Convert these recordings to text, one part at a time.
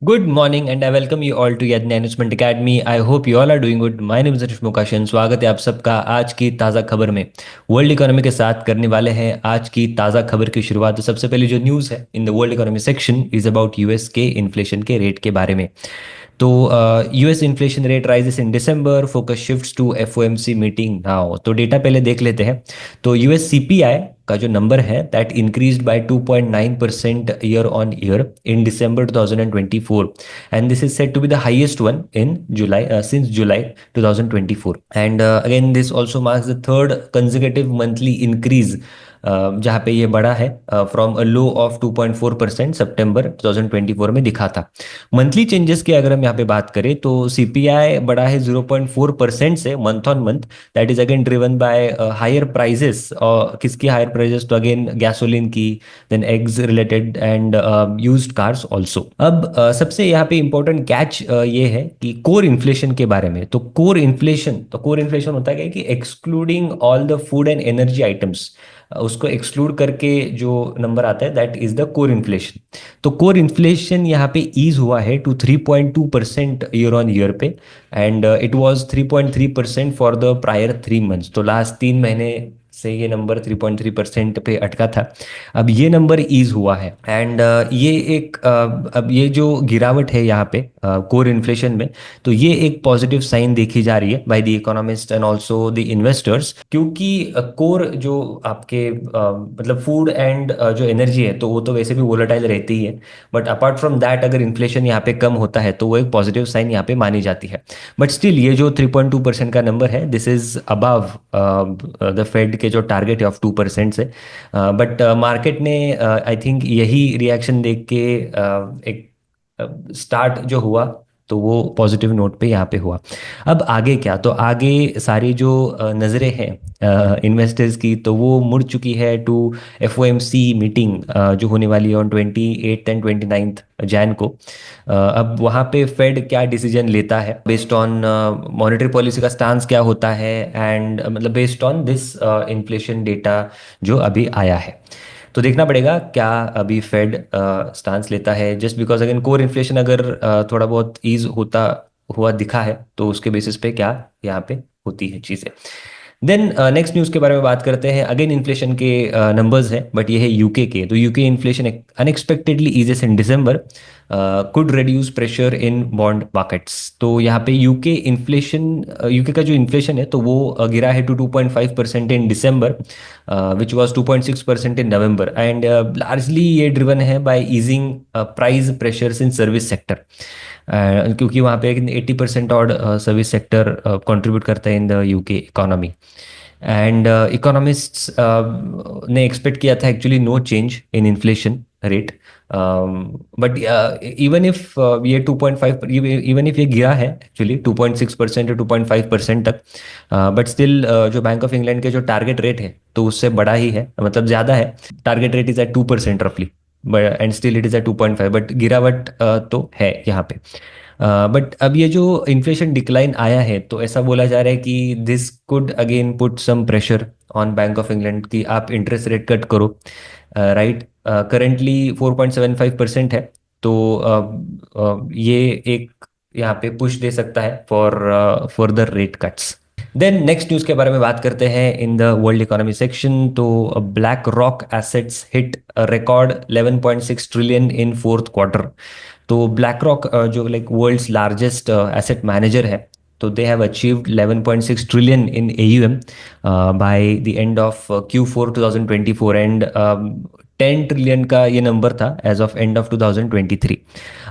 Good morning and I welcome you all to Yadnya Investment Academy. I hope you all are doing good. My name is Rishmu Kashan. स्वागत है आप सबका आज की ताज़ा खबर में। वर्ल्ड इकोनॉमी के साथ करने वाले हैं आज की ताज़ा खबर की शुरुआत। तो सबसे पहले जो न्यूज़ है in the world economy section is about US के इन्फ्लेशन के रेट के बारे में। तो US inflation rate rises in December, focus shifts to FOMC meeting now. तो डेटा पहले देख लेते हैं। तो यूएस सीपीआई का जो नंबर है that increased by 2.9% year on year in December 2024 and this is said to be the highest one in July since July 2024 and again this also marks the third consecutive monthly increase जहाँ पे ये बढ़ा है from a low of 2.4% सितंबर 2024 में दिखा था। Monthly changes की अगर हम यहाँ पे बात करें तो सीपीआई बढ़ा है 0.4% से month on month. That is again driven by higher prices. और किसकी हायर प्राइजेस? तो अगेन गैसोलीन की, then eggs related and used cars also. अब सबसे यहाँ पे इंपॉर्टेंट कैच ये है कि कोर इन्फ्लेशन के बारे में। तो कोर इन्फ्लेशन होता है क्या कि excluding all the food and energy items, उसको एक्सक्लूड करके जो नंबर आता है that is the core inflation. तो कोर इन्फ्लेशन यहाँ पे ईज हुआ है टू 3.2% ईयर ऑन ईयर पे and it was 3.3% for the prior 3 months. तो लास्ट 3 महीने से ये नंबर 3.3% पे अटका था। अब ये नंबर ईज हुआ है एंड ये एक अब ये जो गिरावट है यहाँ पे कोर इन्फ्लेशन में, तो ये एक पॉजिटिव साइन देखी जा रही है by the economist and also the investors. क्योंकि कोर जो आपके मतलब फूड एंड जो एनर्जी है तो वो तो वैसे भी वोलेटाइल रहती ही है, बट अपार्ट फ्रॉम दैट अगर इन्फ्लेशन यहाँ पे कम होता है तो वो एक पॉजिटिव साइन यहाँ पे मानी जाती है। बट स्टिल ये जो 3.2% का नंबर है this is above the Fed के जो टारगेट है ऑफ 2% से। बट मार्केट ने आई थिंक यही रिएक्शन देख के एक स्टार्ट जो हुआ तो वो पॉजिटिव नोट पे यहाँ पे हुआ। अब आगे क्या? तो आगे सारी जो नज़रें हैं इन्वेस्टर्स की तो वो मुड़ चुकी है टू एफओएमसी मीटिंग जो होने वाली है ऑन 28 एंड 29 जैन को। अब वहाँ पे फेड क्या डिसीजन लेता है बेस्ड ऑन मॉनेटरी पॉलिसी का स्टांस क्या होता है एंड मतलब based on this inflation data जो अभी आया है। तो देखना पड़ेगा क्या अभी फेड स्टांस लेता है। Just because again core inflation अगर थोड़ा बहुत ईज होता हुआ दिखा है तो उसके बेसिस पे क्या यहाँ पे होती है चीज़ें। देन नेक्स्ट न्यूज़ के बारे में बात करते हैं। अगेन इन्फ्लेशन के नंबर्स हैं बट ये है यूके के। तो UK inflation unexpectedly eases in December, could reduce pressure in bond markets. तो यहाँ पे यूके का जो इन्फ्लेशन है तो वो गिरा है to 2.5% in December which was 2.6% in November and largely ये ड्रिवन है by easing price pressures in service sector. क्योंकि वहाँ पे 80% और सर्विस सेक्टर कंट्रीब्यूट करता है in the UK economy. And economists ने एक्सपेक्ट किया था actually no change in inflation rate, but even if ये 2.5, इवन इफ ये गिरा है एक्चुअली 2.6% या 2.5% तक, बट स्टिल जो बैंक ऑफ इंग्लैंड के जो टारगेट रेट है तो उससे बड़ा ही है, मतलब ज़्यादा है। टारगेट रेट इज एट 2% रफली and still it is at 2.5, but गिरावट तो है यहाँ पे। बट अब ये जो इन्फ्लेशन डिक्लाइन आया है तो ऐसा बोला जा रहा है कि this could again put some pressure on Bank of England कि आप इंटरेस्ट रेट कट करो। राइट, करेंटली 4.75% है। तो ये एक यहाँ पे पुश दे सकता है for further rate cuts. Then next news के बारे में बात करते हैं in the world economy section. तो BlackRock assets hit record 11.6 trillion in fourth quarter. तो ब्लैक रॉक जो like world's largest asset manager है तो they have achieved 11.6 trillion in AUM by the end of Q4 2024 and 10 trillion का ये number था as of end of 2023।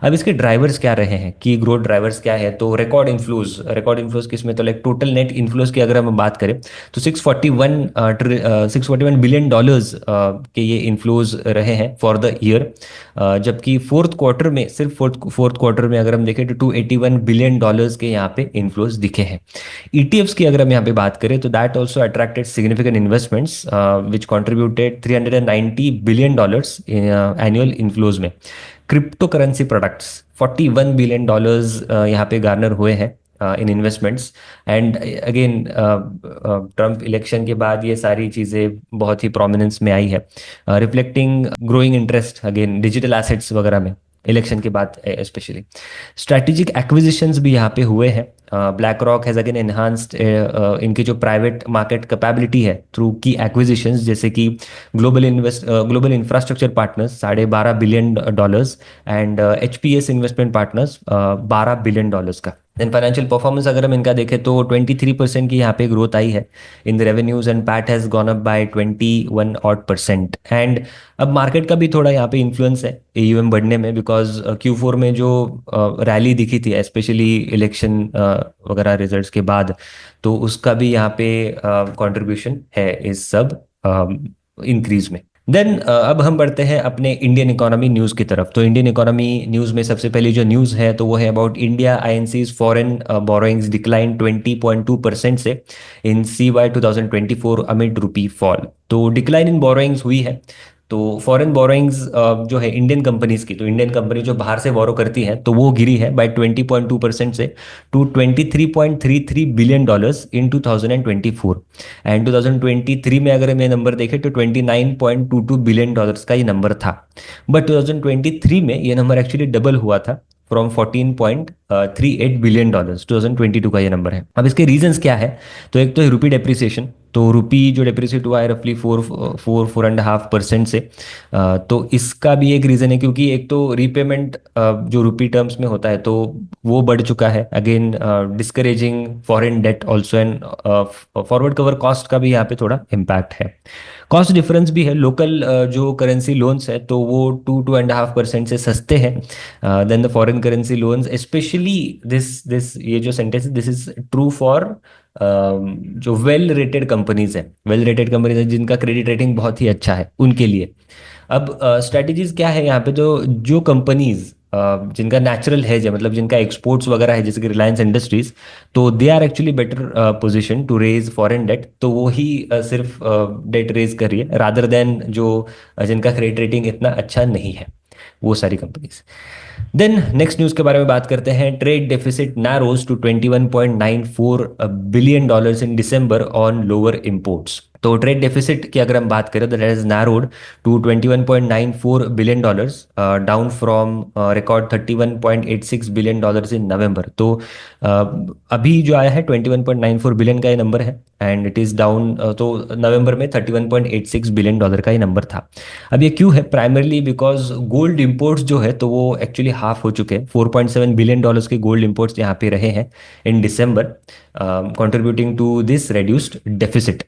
अब इसके drivers क्या रहे हैं, की ग्रोथ ड्राइवर्स क्या है? तो रिकॉर्ड इन्फ्लोज किसमें? तो लाइक टोटल नेट इन्फ्लोज की अगर हम बात करें तो 641 बिलियन डॉलर्स के ये इन्फ्लोज रहे हैं फॉर द ईयर। जबकि फोर्थ क्वार्टर में, सिर्फ फोर्थ क्वार्टर में अगर हम देखें तो 281 बिलियन डॉलर्स के यहाँ पे इन्फ्लोज दिखे हैं। ईटीएफ्स की अगर हम यहाँ पे बात करें तो that also attracted significant investments which contributed 390 billion dollars annual inflows में। Cryptocurrency products 41 billion dollars यहाँ पे गार्नर हुए हैं in investments. And again Trump election के बाद ये सारी चीज़ें बहुत ही प्रोमिनेंस में आई है, reflecting growing interest again digital assets वगैरह में। इलेक्शन के बाद स्पेशली। स्ट्रैटेजिक एक्विजिशंस भी यहाँ पे हुए हैं। Black rock has again enhanced इनकी जो प्राइवेट मार्केट कैपेबिलिटी है थ्रू की एक्विजिशंस, जैसे कि global infrastructure partners $12 billion and HPS investment partners $12 billion का। देन फाइनेंशियल परफॉर्मेंस अगर हम इनका देखें तो 23% की यहाँ पे ग्रोथ आई है in the revenues and PAT has gone up by 21% and अब मार्केट का भी थोड़ा यहाँ पे इन्फ्लुएंस है AUM बढ़ने में, बिकॉज Q4 में जो रैली दिखी थी स्पेशली इलेक्शन वगैरह रिजल्ट्स के बाद, तो उसका भी यहाँ पे कंट्रीब्यूशन है इस सब इंक्रीज में। देन अब हम बढ़ते हैं अपने इंडियन इकोनॉमी न्यूज़ की तरफ। तो इंडियन इकोनॉमी न्यूज़ में सबसे पहली जो न्यूज़ है तो वो है about India INC's foreign borrowings decline 20.2% से इन CY 2024 अमिड रुपी फॉल। तो डिक्लाइन इन बोरोइंग्स हुई है। तो फॉरेन बोरोइंग्स जो है इंडियन कंपनीज की, तो इंडियन कंपनी जो बाहर से बोरो करती है तो वो गिरी है बाय 20.2% से टू $23.33 बिलियन इन 2024। एंड 2023 में अगर हम ये नंबर देखें तो $29.22 बिलियन का ये नंबर था। बट 2023 में ये नंबर एक्चुअली डबल हुआ था फ्रॉम $14.38 बिलियन। 2022 का ये नंबर है। अब इसके रीजंस क्या है? तो एक तो है रुपी डेप्रिसिएशन। तो रुपी जो डेप्रिसिएट हुआ है रफली 4.5% से। तो इसका भी एक रीज़न है, क्योंकि एक तो रीपेमेंट जो रुपी टर्म्स में होता है तो वो बढ़ चुका है, again discouraging foreign debt also, and forward cover cost का भी यहाँ पे थोड़ा इम्पैक्ट है। कॉस्ट डिफरेंस भी है। लोकल जो करेंसी लोन्स है तो वो 2.5% से सस्ते हैं than the foreign currency loans, specially this this ये जो sentence this is true for जो वेल रेटेड कंपनीज है, वेल रेटेड कंपनीज है जिनका क्रेडिट रेटिंग बहुत ही अच्छा है उनके लिए। अब स्ट्रेटजीज क्या है यहाँ पे? जो जो कंपनीज जिनका नेचुरल हेज है, मतलब जिनका एक्सपोर्ट्स वगैरह है, जैसे कि रिलायंस इंडस्ट्रीज, तो they are actually better position to raise foreign debt. तो वो ही सिर्फ डेट रेज कर रही है रादर देन जो जिनका क्रेडिट रेटिंग इतना अच्छा नहीं है, वो सारी कंपनीज। देन नेक्स्ट न्यूज़ के बारे में बात करते हैं। Trade deficit narrows to $21.94 billion in December on lower imports. तो ट्रेड डेफिसिट की अगर हम बात करें तो that is narrowed to $21.94 billion, down from record $31.86 billion in November. तो अभी जो आया है 21.94 बिलियन का ये नंबर है एंड इट इज़ डाउन। तो नवंबर में $31.86 बिलियन का ये नंबर था। अब ये क्यों है? प्राइमरली बिकॉज गोल्ड इंपोर्ट्स जो है तो वो एक्चुअली हाफ हो चुके हैं। $4.7 बिलियन के गोल्ड इंपोर्ट्स यहाँ पे रहे हैं in December, contributing to this reduced deficit.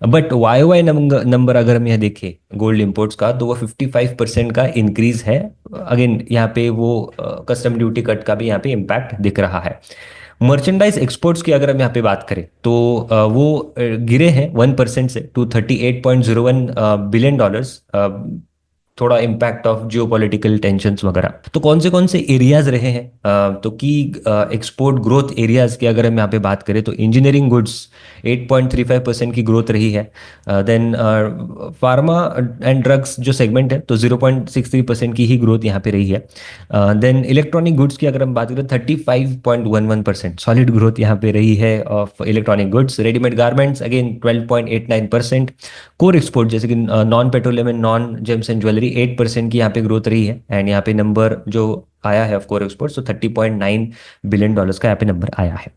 But YOY number अगर हम यहाँ देखें गोल्ड इंपोर्ट्स का, तो वो 55% का इंक्रीज है। अगेन यहाँ पे वो कस्टम ड्यूटी कट का भी यहाँ पे इम्पैक्ट दिख रहा है। मर्चेंडाइज एक्सपोर्ट्स की अगर हम यहाँ पे बात करें तो वो गिरे हैं 1% से टू $38.01 बिलियन। थोड़ा impact of Jio political tension वगैरह। तो कौन से एरियाज रहे हैं? तो की एक्सपोर्ट ग्रोथ एरियाज की अगर हम यहाँ पे बात करें तो इंजीनियरिंग गुड्स 8.35% की ग्रोथ रही है। देन फार्मा एंड ड्रग्स जो सेगमेंट है तो 0.63% की ही ग्रोथ यहाँ पे रही है। देन इलेक्ट्रॉनिक गुड्स की अगर हम बात करें 35.11% सॉलिड ग्रोथ यहाँ पे रही है of electronic goods. Readymade garments again 12.89%। Core export जैसे कि non petroleum and non James and jewellery 8% की यहाँ पे ग्रोथ रही है एंड यहाँ पे नंबर जो आया है ऑफ कोर एक्सपोर्ट्स तो $30.9 बिलियन का यहाँ पे नंबर आया है।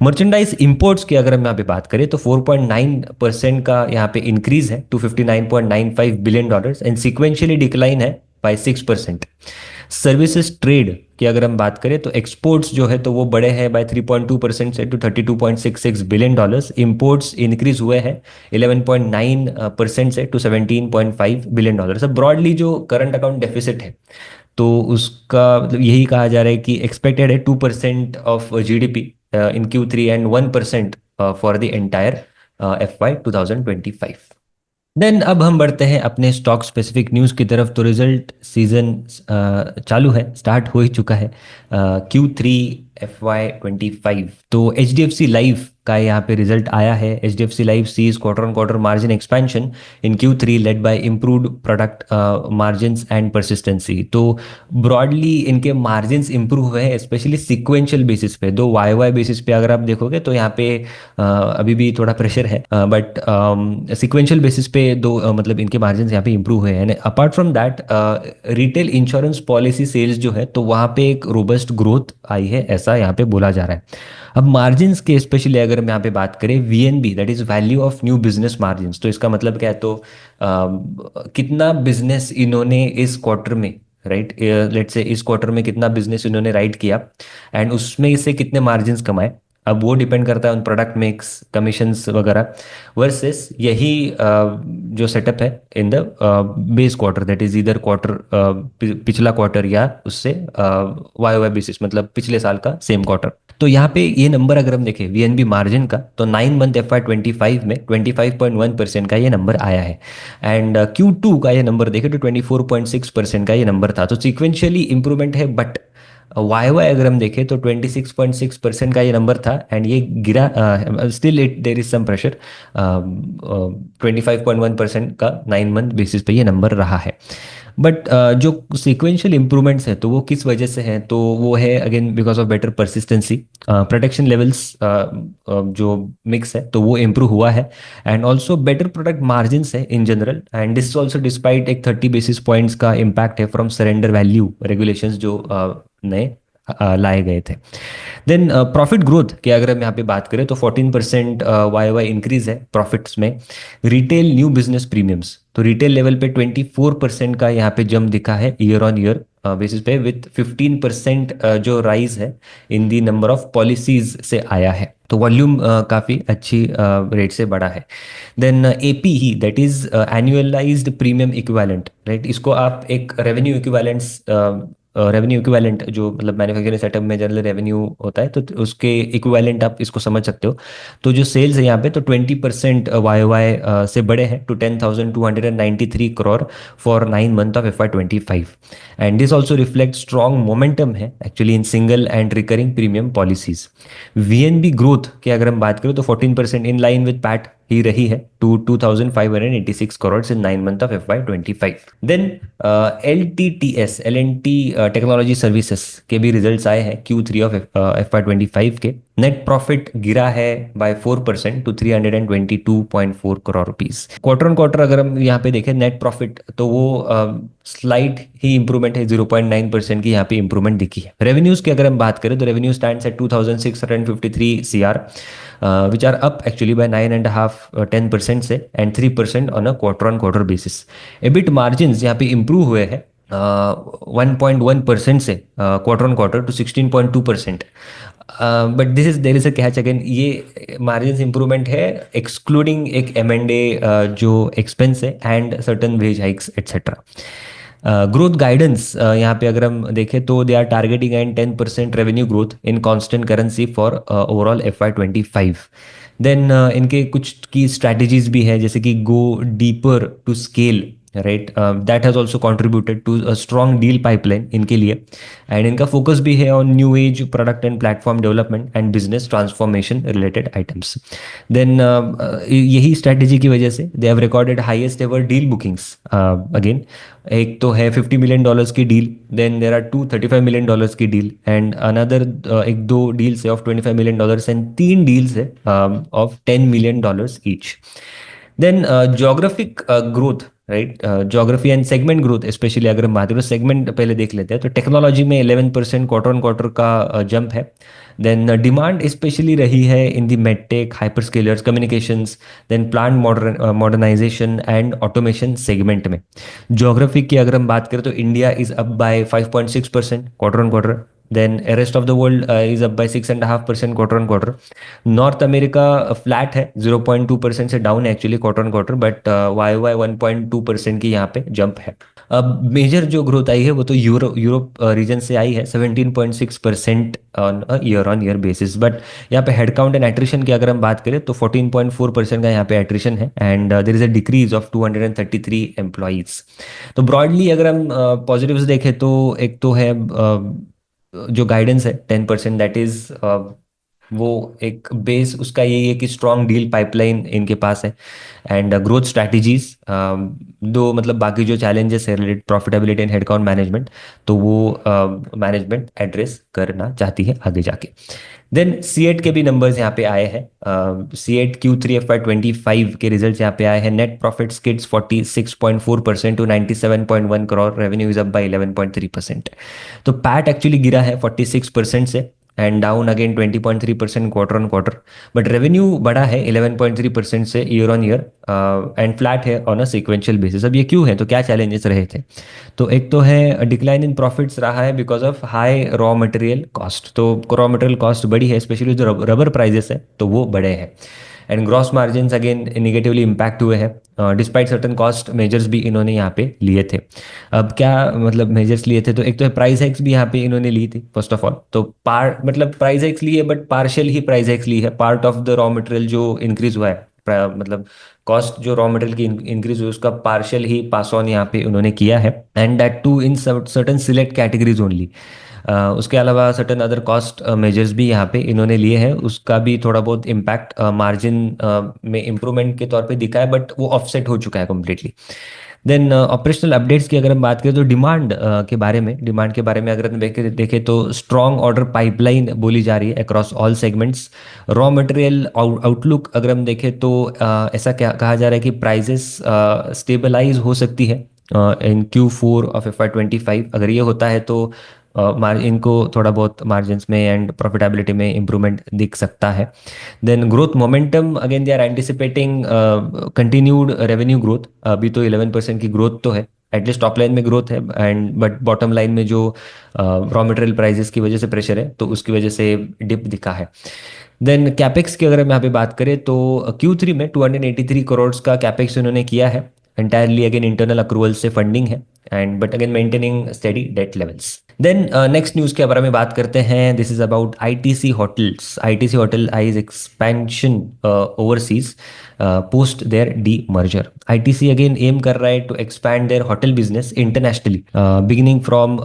मर्चेंडाइज इंपोर्ट्स की अगर हम यहाँ पे बात करें तो 4.9% का यहाँ पे इंक्रीज है to $59.95 billion and sequentially decline है बाय 6%। सर्विसेज ट्रेड की अगर हम बात करें तो एक्सपोर्ट्स जो है तो वो बढ़े हैं बाय 3.2% से टू $32.66 बिलियन। इंपोर्ट्स इंक्रीज हुए हैं 11.9% से टू $17.5 बिलियन। सब ब्रॉडली जो करंट अकाउंट डेफिसिट है तो उसका मतलब यही कहा जा रहा है कि एक्सपेक्टेड है 2% of GDP in Q3 and 1% for the entire FY 2025। Then अब हम बढ़ते हैं अपने स्टॉक स्पेसिफिक न्यूज़ की तरफ। तो रिजल्ट सीजन चालू है, स्टार्ट हो ही चुका है Q3 FY 25। तो HDFC लाइफ का यहाँ पे रिजल्ट आया है। HDFC life sees quarter on quarter margin expansion in Q3 led by improved product margins and persistency. तो ब्रॉडली इनके मार्जिन्स इंप्रूव हुए हैं, स्पेशली सिक्वेंशियल बेसिस पे। दो YY बेसिस पे अगर आप देखोगे तो यहाँ पे अभी भी थोड़ा प्रेशर है, बट सिक्वेंशियल बेसिस पे दो मतलब इनके मार्जिन्स यहाँ पे इंप्रूव हुए हैं। Apart from that, retail insurance policy sales जो है तो वहाँ पे एक रोबस्ट ग्रोथ आई है, ऐसा यहाँ पे बोला जा रहा है। अब मार्जिन्स के स्पेशली अगर हम यहाँ पे बात करें, VNB that is value of new business margins, तो इसका मतलब क्या है? तो कितना बिजनेस इन्होंने इस क्वार्टर में, राइट, लेट से इस क्वार्टर में कितना बिजनेस इन्होंने राइट किया एंड उसमें इससे कितने मार्जिन्स कमाए। अब वो डिपेंड करता है उन प्रोडक्ट मिक्स, कमीशंस वगैरह, वर्सेस यही जो सेटअप है in the base quarter, that is इधर क्वार्टर पिछला क्वार्टर या उससे YOY बेसिस, मतलब पिछले साल का सेम क्वार्टर। तो यहाँ पे ये नंबर अगर हम देखें VNB मार्जिन का, तो 9 मंथ FY25 में 25.1% का ये नंबर आया है। एंड Q2 का ये नंबर देखें तो 24.6% का ये नंबर था। तो सिक्वेंशियली इंप्रूवमेंट है, बट YY अगर हम देखें तो 26.6% का ये नंबर था एंड ये गिरा, still it there is some pressure. 25.1% का 9 मंथ बेसिस पे ये नंबर रहा है। बट जो सिक्वेंशियल इंप्रूवमेंट्स है तो वो किस वजह से हैं? तो वो है again because of better persistency, protection levels जो मिक्स है तो वो इम्प्रूव हुआ है, and also better product margins है in general, and this also despite एक 30 बेसिस पॉइंट्स का इम्पैक्ट है फ्रॉम सरेंडर वैल्यू रेगुलेशंस जो नए लाए गए थे। देन प्रॉफिट ग्रोथ की अगर हम यहाँ पे बात करें तो 14% YOY इंक्रीज है प्रॉफिट्स में। रिटेल न्यू बिजनेस प्रीमियम्स, तो रिटेल लेवल पे 24% का यहाँ पे जंप दिखा है ईयर ऑन ईयर बेसिस पे, विथ 15% जो राइज है in the number of policies से आया है। तो वॉल्यूम काफ़ी अच्छी रेट से बढ़ा है। Then APE that is annualised premium equivalent, right, इसको आप एक रेवेन्यू इक्विवेलेंट्स, रेवेन्यू इक्विवेलेंट जो मतलब मैन्युफैक्चरिंग सेटअप में जनरल रेवेन्यू होता है तो उसके इक्विवेलेंट आप इसको समझ सकते हो। तो जो सेल्स है यहाँ पे तो 20% YOY से बड़े हैं to 10,293 crore for 9 month of FY25। And this also reflect strong momentum है actually in single and recurring premium policies. VNB growth की अगर हम बात करें तो 14% इन लाइन विद पैट ही रही है to 2,586 crore in 9 month of FY25। Then LTTS technology services के भी रिजल्ट्स आए हैं Q3 ऑफ FY25 के। नेट प्रॉफिट गिरा है by 4% to 322.4 crore rupees. Quarter on quarter अगर हम यहाँ पे देखें नेट प्रॉफिट तो वो स्लाइट ही इंप्रूवमेंट है, 0.9% की यहाँ पे इंप्रूवमेंट दिखी है। रेवेन्यूज की अगर हम बात करें तो revenue stands at 2,653 CR, which are up actually by 9.5-10% से and 3% on a quarter on quarter basis. EBIT margin यहाँ पे इंप्रूव हुए हैं 1.1% से quarter on quarter to 16.2%। But this is there is a catch again, ये margin improvement है excluding एक M&A जो एक्सपेंस है and certain wage hikes etcetera. Growth guidance यहाँ पे अगर हम देखें तो they are targeting and 10% revenue growth in constant currency for overall FY25। Then इनके कुछ की स्ट्रैटेजीज भी है जैसे कि go deeper to scale, right, that has also contributed to a strong deal pipeline इनके लिए। एंड इनका फोकस भी है on new age product and platform development and business transformation related items. Then यही स्ट्रैटेजी की वजह से they have recorded highest ever deal bookings. Again एक तो है $50 million की deal, then there are two $35 million की डील एंड अनदर एक दो डील्स है ऑफ $25 million एंड तीन डील्स है of $10 million each. Then geographic growth, right, geography and segment growth specially अगर हम बात करें सेगमेंट पहले देख लेते हैं तो टेक्नोलॉजी में 11% क्वार्टर ऑन क्वार्टर का जंप है। देन डिमांड स्पेशली रही है in the medtech, hyperscalers, communications, then plant modernisation and automation segment में। जोग्राफी की अगर हम बात करें तो India is up by 5.6% quarter on quarter, then rest of the world is up by 6.5% quarter on quarter. North America flat है, 0.2% से down है actually quarter on quarter, but YOY 1.2% की यहाँ पे जंप है। अब मेजर जो ग्रोथ आई है वो तो यूरोप रीजन से आई है 17.6% ऑन ईयर बेसिस। बट यहाँ पे हेडकाउंट एंड एट्रिशन की अगर हम बात करें तो 14.4% का यहाँ पे एट्रिशन है and there is a decrease of 233 employees. तो ब्रॉडली अगर हम पॉजिटिव्स देखें तो एक तो है जो गाइडेंस है 10%, दैट इज वो एक बेस उसका यही है कि स्ट्रॉन्ग डील पाइपलाइन इनके पास है, एंड ग्रोथ स्ट्रैटेजीज। दो मतलब बाकी जो चैलेंजेस है related profitability and headcount management, तो वो मैनेजमेंट एड्रेस करना चाहती है आगे जाके। देन सीएट के भी नंबर्स यहाँ पे आए हैं। सीएट Q3 FY25 के रिजल्ट्स यहाँ पे आए हैं। Net profit skids 46.4% to 97.1 crore, revenue is up by 11.3%। तो पैट एक्चुअली गिरा है 46% से, and down again 20.3% quarter on quarter. But revenue बढ़ा है 11.3% से year on year, and flat है ऑन अ सिक्वेंशियल बेसिस। अब ये क्यों है, तो क्या चैलेंजेस रहे थे? तो एक तो है डिक्लाइन इन प्रॉफिट्स रहा है because of high raw material cost. तो रॉ मटेरियल कॉस्ट बढ़ी है, स्पेशली जो रबर प्राइजेस है तो वो बढ़े हैं। And gross margin again negatively impact हुए हैं, डिस्पाइट सर्टन कॉस्ट मेजर्स भी इन्होंने यहाँ पे लिए थे। अब क्या मतलब मेजर्स लिए थे, तो एक तो प्राइस हाइक्स भी यहाँ पे इन्होंने ली थी फर्स्ट ऑफ ऑल। तो पार्ट मतलब प्राइस हाइक्स ली है बट पार्शियल ही प्राइस हाइक्स ली है। Part of the raw material जो इंक्रीज हुआ है, मतलब कॉस्ट जो रॉ मटेरियल की इंक्रीज हुई उसका पार्शियल ही पास ऑन यहाँ पे उन्होंने किया है, and that too in certain select categories only. उसके अलावा सर्टन अदर कॉस्ट मेजर्स भी यहाँ पे इन्होंने लिए हैं, उसका भी थोड़ा बहुत इम्पैक्ट मार्जिन में इम्प्रूवमेंट के तौर पे दिखा है, बट वो ऑफसेट हो चुका है कम्प्लीटली। देन ऑपरेशनल अपडेट्स की अगर हम बात करें तो डिमांड के बारे में अगर हम देखें तो स्ट्रॉन्ग ऑर्डर पाइपलाइन बोली जा रही है across all segments. Raw material outlook अगर हम देखें तो ऐसा क्या कहा जा रहा है कि प्राइजेस स्टेबलाइज हो सकती है इन Q4 of FY25। अगर ये होता है तो मार्जिन को थोड़ा बहुत मार्जिन्स में एंड प्रॉफिटेबिलिटी में इम्प्रूवमेंट दिख सकता है। Then growth momentum again they are anticipating continued revenue growth. अभी तो 11% की ग्रोथ तो है, एटलीस्ट टॉप लाइन में ग्रोथ है, एंड बट बॉटम लाइन में जो रॉ मटेरियल प्राइसेस की वजह से प्रेशर है तो उसकी वजह से डिप दिखा है। देन कैपेक्स की अगर हम यहाँ पे बात करें तो Q3 में 283 करोड़ का कैपेक्स उन्होंने किया है। एंटायरली अगेन इंटरनल अक्रूवल से फंडिंग है, and but again maintaining steady debt levels. Then next news के बारे में बात करते हैं। This is about ITC hotels. ITC hotel eyes expansion overseas post their demerger. ITC again aim कर रहा है to expand their hotel business internationally, beginning from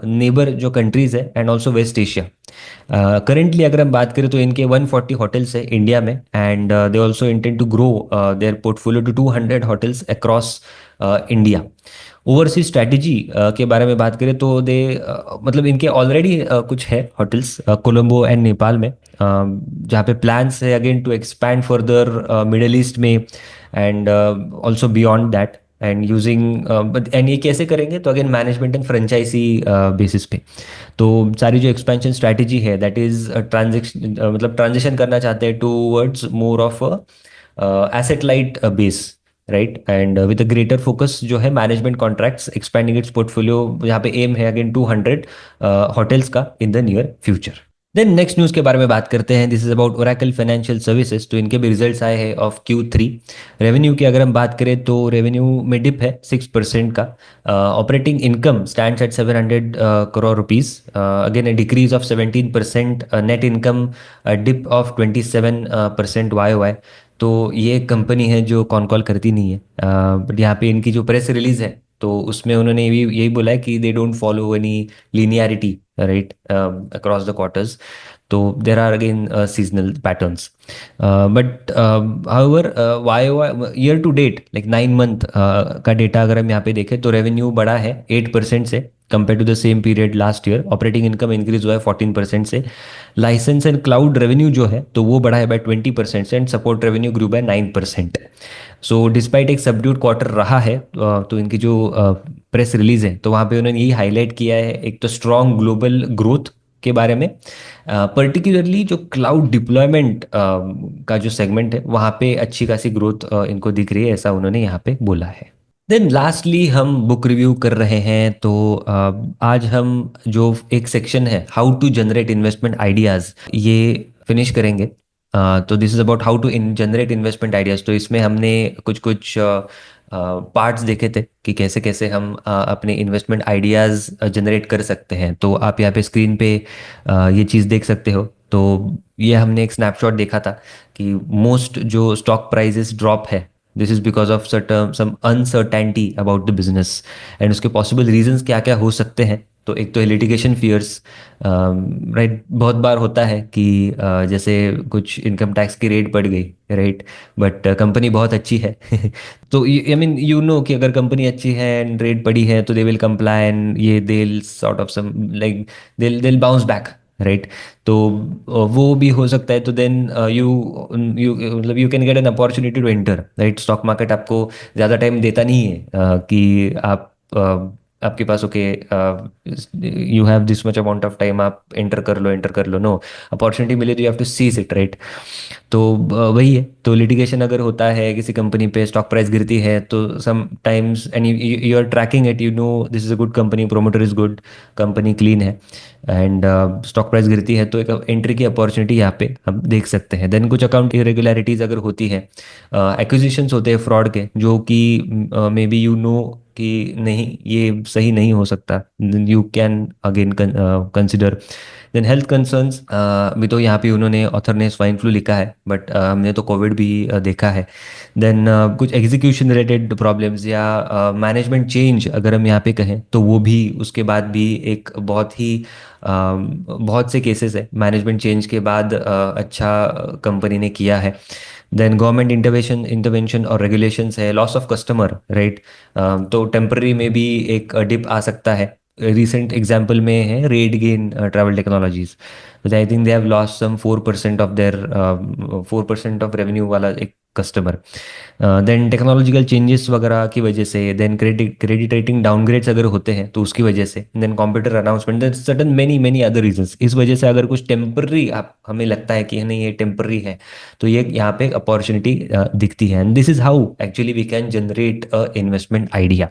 neighbour जो कंट्रीज है and also West Asia. Currently अगर हम बात करें तो इनके 140 होटल्स है इंडिया में, and they also intend to grow their portfolio to 200 hotels across India. Overseas strategy के बारे में बात करें तो मतलब इनके ऑलरेडी कुछ है होटल्स कोलंबो एंड नेपाल में, जहाँ पे प्लान्स है again to expand further Middle East में, and also beyond that, and using and ये कैसे करेंगे, तो again management and franchisee basis पे। तो सारी जो एक्सपेंशन स्ट्रैटेजी है दैट इज ट्रांजेक्शन मतलब ट्रांजिशन करना चाहते हैं towards more of asset light base, right, and with a greater focus जो है management contracts expanding its portfolio. यहाँ पे एम है अगेन 200 होटल्स का in the near future. Then next news के बारे में बात करते हैं। This is about Oracle financial services. तो इनके भी रिजल्ट्स आए हैं ऑफ Q3। रेवेन्यू की अगर हम बात करें तो रेवेन्यू में डिप है 6% का। Operating income stands at 700 crore rupees, again a decrease of 17%। Net income dip of 27% YOY। तो ये कंपनी है जो कॉन कॉल करती नहीं है, बट यहाँ पे इनकी जो प्रेस रिलीज है तो उसमें उन्होंने भी यही बोला है कि they don't follow any linearity, right, across the quarters. तो there are again seasonal patterns, but however Y year to date like 9 month का डेटा अगर हम यहाँ पे देखें तो रेवेन्यू बढ़ा है 8% से compare to the same period last year. Operating income increase हुआ है 14% से। लाइसेंस एंड क्लाउड रेवेन्यू जो है तो वो बढ़ा है बाय 20% से, and support revenue grew by 9%। So despite एक सबड्यूड क्वार्टर रहा है, तो इनकी जो प्रेस रिलीज है तो वहाँ पे उन्होंने यही हाईलाइट किया है, एक तो स्ट्रॉन्ग ग्लोबल ग्रोथ के बारे में, पर्टिकुलरली जो क्लाउड डिप्लॉयमेंट का जो सेगमेंट है वहाँ पे अच्छी खासी ग्रोथ इनको दिख रही है, ऐसा उन्होंने यहाँ पे बोला है। देन लास्टली हम बुक रिव्यू कर रहे हैं। तो आज हम जो एक सेक्शन है how to generate investment ideas ये फिनिश करेंगे। तो this is about how to generate investment ideas. तो इसमें हमने कुछ कुछ पार्ट्स देखे थे कि कैसे कैसे हम अपने इन्वेस्टमेंट आइडियाज जनरेट कर सकते हैं। तो आप यहाँ पे स्क्रीन पे ये चीज़ देख सकते हो। तो ये हमने एक स्नैपशॉट देखा था कि मोस्ट जो स्टॉक प्राइजेस ड्रॉप है, this is because of some uncertainty about the business, and उसके पॉसिबल रीजंस क्या क्या हो सकते हैं तो एक तो है लिटिगेशन फियर्स, राइट। बहुत बार होता है कि जैसे कुछ इनकम टैक्स की रेट बढ़ गई, राइट, बट कंपनी बहुत अच्छी है तो आई मीन यू नो कि अगर कंपनी अच्छी है एंड रेट बढ़ी है तो दे विल कंप्लाई एंड ये they sort of some like they bounce back, right. तो वो भी हो सकता है। तो देन यू यू मतलब you can get an opportunity to enter, right. Stock market आपको ज़्यादा टाइम देता नहीं है कि आपके पास okay you have this much amount of time, आप एंटर कर लो, नो। अपॉर्चुनिटी मिले तो you have to seize it, right. तो वही है। तो लिटिगेशन अगर होता है किसी कंपनी पे, स्टॉक प्राइस गिरती है, तो some times and you are tracking it, you know this is a good company, promoter is good, company clean है, एंड स्टॉक प्राइस गिरती है, तो एक एंट्री की अपॉर्चुनिटी यहाँ पे हम देख सकते हैं। देन कुछ अकाउंट इरेगुलरिटीज अगर होती है, एक्विजिशंस होते हैं फ्रॉड के, जो कि मे बी यू नो कि नहीं ये सही नहीं हो सकता, you can again consider. Then health concerns, भी तो यहाँ पे उन्होंने ऑथर ने स्वाइन फ्लू लिखा है, बट हमने तो कोविड भी देखा है। देन कुछ एग्जीक्यूशन रिलेटेड प्रॉब्लम्स या मैनेजमेंट चेंज अगर हम यहाँ पे कहें, तो वो भी उसके बाद भी एक बहुत ही बहुत से केसेस है मैनेजमेंट चेंज के बाद अच्छा कंपनी ने किया है। देन गवर्नमेंट इंटरवेंशन इंटरवेंशन और रेगुलेशंस है, लॉस ऑफ कस्टमर, राइट। तो टेम्पररी में भी एक डिप आ सकता है। रिसेंट एग्जाम्पल में है RateGain travel technologies, I think they have lost some 4% of their 4% of revenue वाला एक कस्टमर। देन टेक्नोलॉजिकल चेंजेस वगैरह की वजह से, देन क्रेडिट रेटिंग डाउनग्रेड्स अगर होते हैं तो उसकी वजह से, then computer announcement, then sudden many many other reasons. इस वजह से अगर कुछ टेम्पररी आप हमें लगता है कि नहीं ये टेम्पररी है, तो ये यहाँ पे अपॉर्चुनिटी दिखती है। And this is how actually we can generate a investment idea.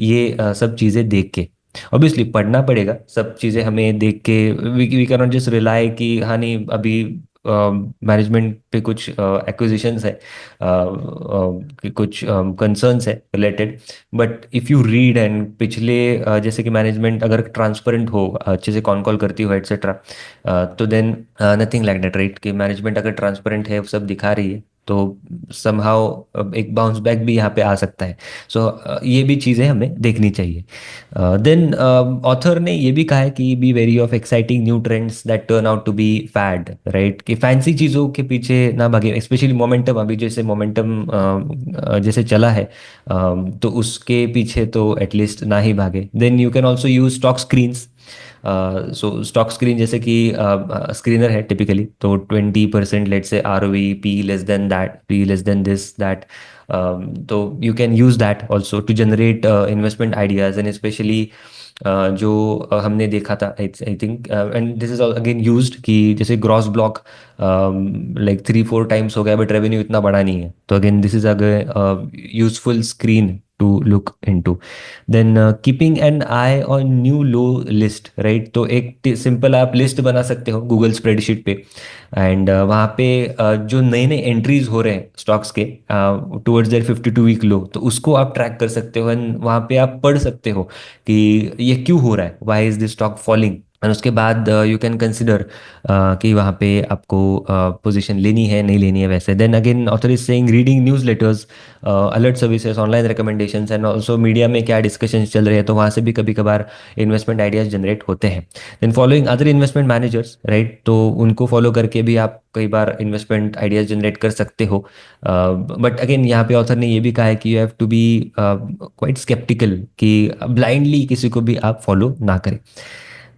ये सब चीज़ें देख के, ऑब्वियसली पढ़ना पड़ेगा, सब चीज़ें हमें देख के, we can not just rely कि हाँ नहीं अभी मैनेजमेंट पे कुछ एक्विजिशंस है, कि कुछ कंसर्न्स है related, but if you read and पिछले जैसे कि मैनेजमेंट अगर ट्रांसपेरेंट हो, अच्छे से कौन कॉल करती हो एटसेट्रा, तो then nothing like that, right. कि मैनेजमेंट अगर ट्रांसपेरेंट है, वो सब दिखा रही है, तो समहाउ एक बाउंस बैक भी यहाँ पे आ सकता है। सो ये भी चीज़ें हमें देखनी चाहिए। देन ऑथर ने ये भी कहा है कि be very of exciting new trends that turn out to be fad, right. कि फैंसी चीज़ों के पीछे ना भागे, स्पेशली मोमेंटम, अभी जैसे मोमेंटम जैसे चला है, तो उसके पीछे तो एटलीस्ट ना ही भागे। Then you can also use stock screens. So stock screen जैसे कि स्क्रीनर है टिपिकली, तो 20% लेट से ROE, P less than that, P less than this that, तो you can use that also to generate investment ideas. And specially जो हमने देखा था, I think and this is again used कि जैसे ग्रॉस ब्लॉक लाइक 3-4 टाइम्स हो गया, but revenue इतना बड़ा नहीं है, तो अगेन दिस इज अगर useful screen to look into. Then keeping an eye on new low list, right. तो एक सिंपल आप लिस्ट बना सकते हो गूगल स्प्रेडशीट पे, एंड वहाँ पे जो नए नए एंट्रीज हो रहे हैं स्टॉक्स के टुवर्ड्स देयर 52 वीक लो, तो उसको आप ट्रैक कर सकते हो, एंड वहाँ पे आप पढ़ सकते हो कि ये क्यों हो रहा है, why is this stock falling. And उसके बाद यू कैन कंसिडर कि वहाँ पे आपको पोजीशन लेनी है नहीं लेनी है वैसे। Then again author is saying reading newsletters, alert services, online recommendations, and also media में क्या डिस्कशंस चल रहे हैं, तो वहाँ से भी कभी कभार इन्वेस्टमेंट आइडियाज जनरेट होते हैं। Then following other investment managers, right. तो उनको फॉलो करके भी आप कई बार इन्वेस्टमेंट आइडियाज जनरेट कर सकते हो। बट अगेन यहाँ पे ऑथर ने ये भी कहा है कि you have to be quite sceptical, कि ब्लाइंडली किसी को भी आप फॉलो ना करें।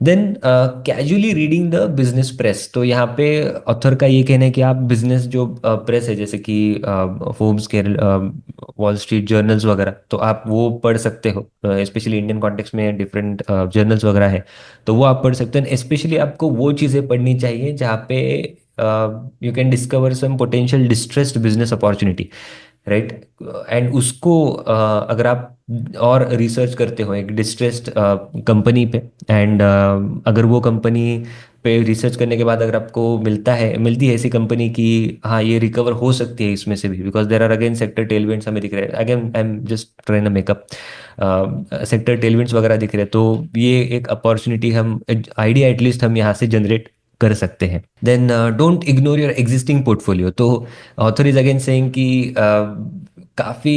Then casually reading the business press, तो यहाँ पे ऑथर का ये कहना है कि आप बिजनेस जो प्रेस है, जैसे कि फोर्ब्स के, वॉल स्ट्रीट जर्नल्स वगैरह, तो आप वो पढ़ सकते हो। स्पेशली इंडियन कॉन्टेक्स्ट में डिफरेंट जर्नल्स वगैरह है, तो वो आप पढ़ सकते हैं। स्पेशली आपको वो चीज़ें पढ़नी चाहिए जहाँ पे you can discover some potential distressed business opportunity, right. And उसको अगर आप और रिसर्च करते हो एक डिस्ट्रेस्ड कंपनी पे, एंड अगर वो कंपनी पे रिसर्च करने के बाद अगर आपको मिलती है ऐसी कंपनी की, हाँ ये रिकवर हो सकती है इसमें से भी, because there are again sector tailwinds हमें दिख रहे हैं, again I am just trying to make up, sector tailwinds वगैरह दिख रहे हैं, तो ये एक अपॉर्चुनिटी, हम आइडिया एटलीस्ट हम यहाँ से जनरेट कर सकते हैं। Then don't ignore your existing portfolio, तो ऑथर इज अगेन सेइंग कि काफ़ी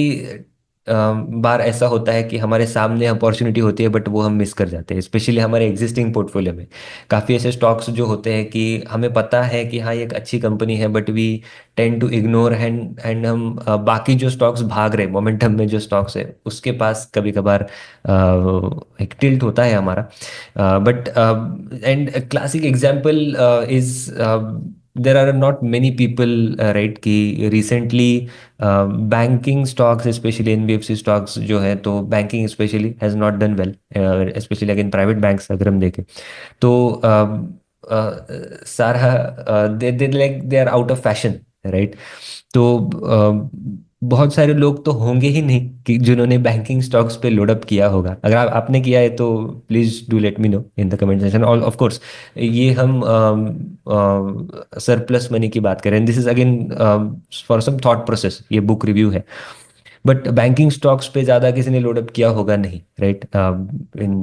बार ऐसा होता है कि हमारे सामने अपॉर्चुनिटी होती है बट वो हम मिस कर जाते हैं, स्पेशली हमारे एग्जिस्टिंग पोर्टफोलियो में। काफ़ी ऐसे स्टॉक्स जो होते हैं कि हमें पता है कि हाँ ये एक अच्छी कंपनी है, but we tend to ignore and हम बाकी जो स्टॉक्स भाग रहे मोमेंटम में जो स्टॉक्स है उसके पास कभी कभार एक टिल्ट होता है हमारा। But and classic example is there are not many people right कि recently banking stocks specially NBFC stocks जो है, तो banking specially has not done well, specially again private banks अगर हम देखें तो सारा they like they are out of fashion, right. तो बहुत सारे लोग तो होंगे ही नहीं कि जिन्होंने बैंकिंग स्टॉक्स पे लोडअप किया होगा। अगर आपने किया है तो please do let me know in the comment section. All of course ये हम सरप्लस मनी की बात करें, this is again for some thought process, ये बुक रिव्यू है। बट बैंकिंग स्टॉक्स पे ज़्यादा किसी ने लोडअप किया होगा नहीं, right, in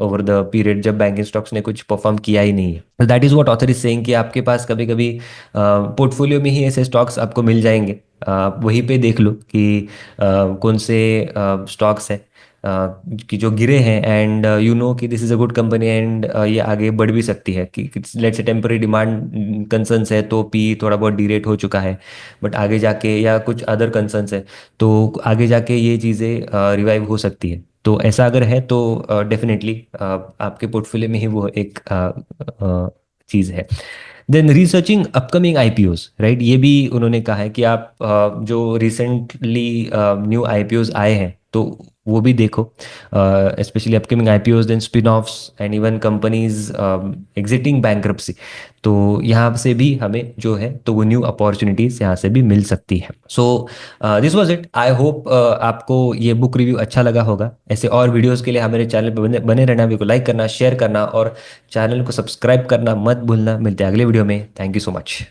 over the period जब बैंकिंग स्टॉक्स ने कुछ परफॉर्म किया ही नहीं है। That is what author is saying कि आपके पास कभी कभी पोर्टफोलियो में ही ऐसे स्टॉक्स आपको मिल जाएंगे, आप वहीं पे देख लो कि कौन से स्टॉक्स है कि जो गिरे हैं, एंड यू नो कि this is a good company and ये आगे बढ़ भी सकती है। कि let's say temporary demand concerns है तो पी थोड़ा बहुत डीरेट हो चुका है, बट आगे जाके या कुछ अदर कंसर्न्स है तो आगे जाके ये चीज़ें रिवाइव हो सकती है। तो ऐसा अगर है तो डेफिनेटली आपके पोर्टफोलियो में ही वो एक चीज़ है। Then researching upcoming IPOs, right, ये भी उन्होंने कहा है कि आप जो रिसेंटली न्यू आईपीओज आए हैं तो वो भी देखो, especially upcoming IPOs, then spin offs and even companies exiting bankruptcy. तो यहाँ से भी हमें जो है तो वो न्यू अपॉर्चुनिटीज यहाँ से भी मिल सकती है। So this was it. I hope आपको ये बुक रिव्यू अच्छा लगा होगा। ऐसे और वीडियोस के लिए हमारे चैनल पर बने बने रहना, वीडियो को लाइक करना, शेयर करना और चैनल को सब्सक्राइब करना मत भूलना। मिलते हैं अगले वीडियो में। Thank you so much.